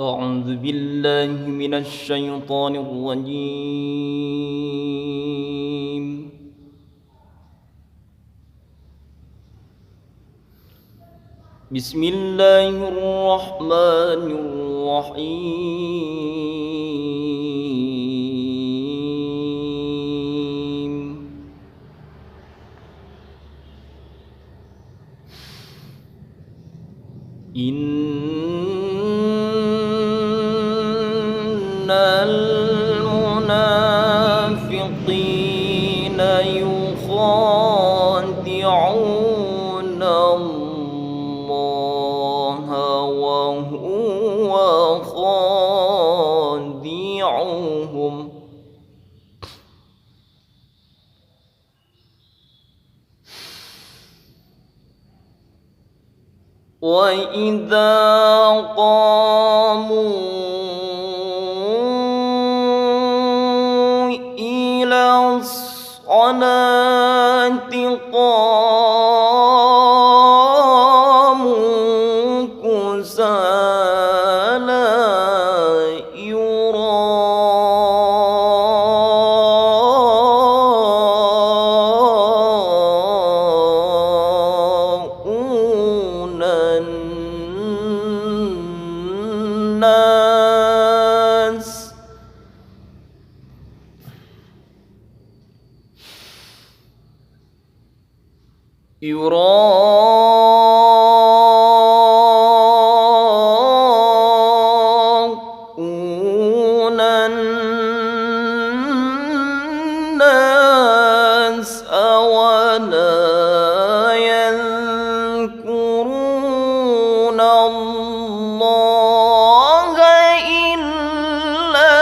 أعوذ بالله من الشيطان الرجيم. بسم الله الرحمن الرحيم. إن المنافقين يخادعون الله وهو خادعهم وإذا قاموا إلى الصلاة قاموا كسالى يراءون الناس يراءون الناس ولا يذكرون الله إلا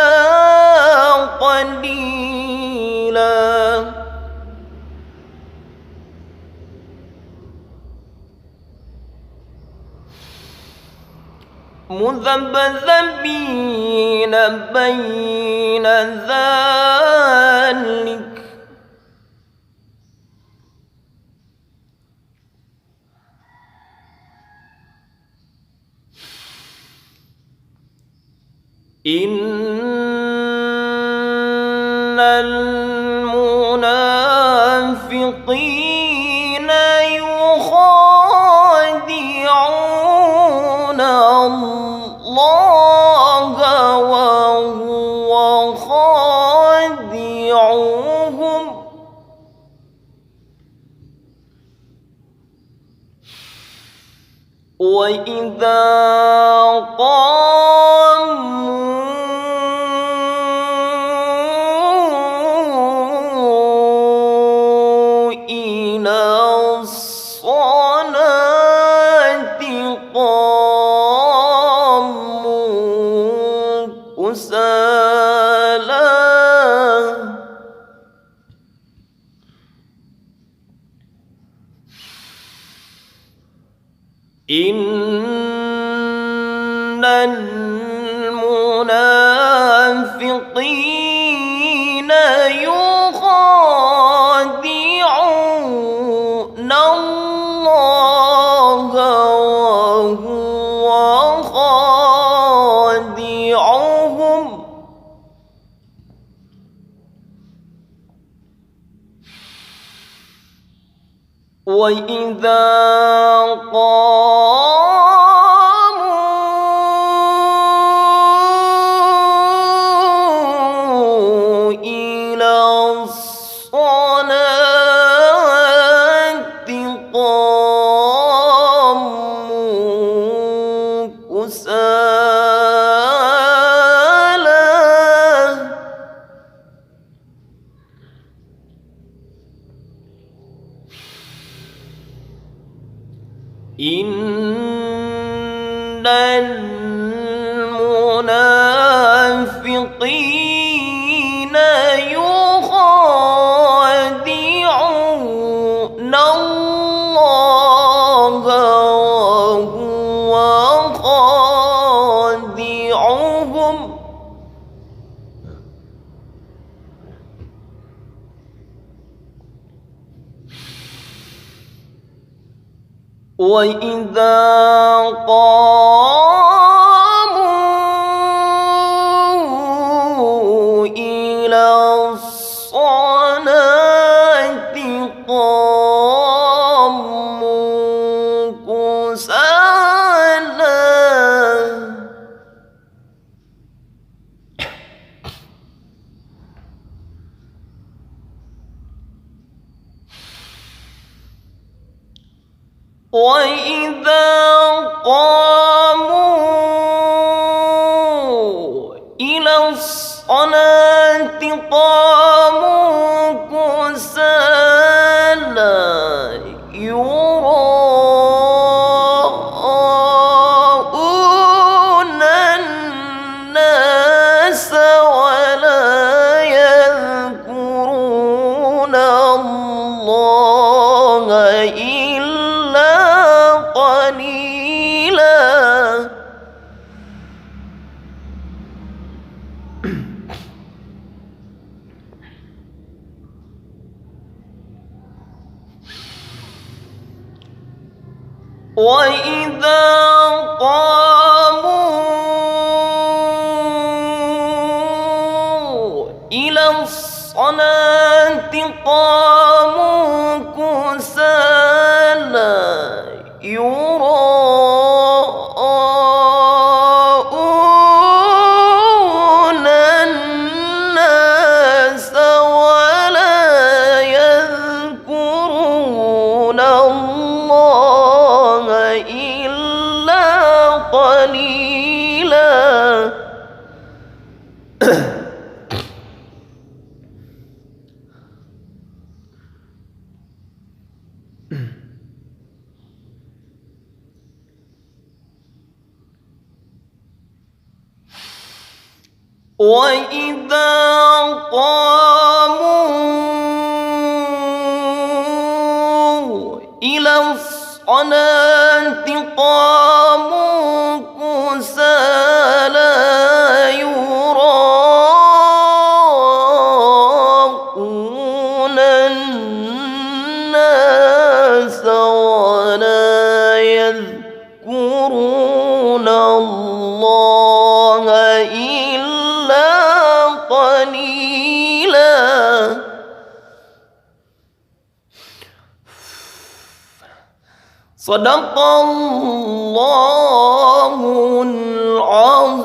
قليلا مذبذبين بين ذلك إن المنافقين يخادعون الله وهو خادعهم وإذا قاموا إلى الصلاة قاموا كسالى إن المنافقين يخادعون الله وهو خادعهم وإذا قاموا إلى الصلاة قاموا كسالى إن المنافقين يخادعون الله وهو خادعهم وإذا قاموا قاموا كسالى وإذا قاموا إلى الصلاة قاموا كسالى يراءون الناس ولا يذكرون الله إلا قليلا وإذا قاموا إلى الصلاة قاموا كسالى يراءون الناس ولا يذكرون الله إلا قليلا وإذا قاموا إلى الصلاة قاموا كسالى يراءون الناس ولا يذكرون الله إلا قليلا صدق الله العظيم.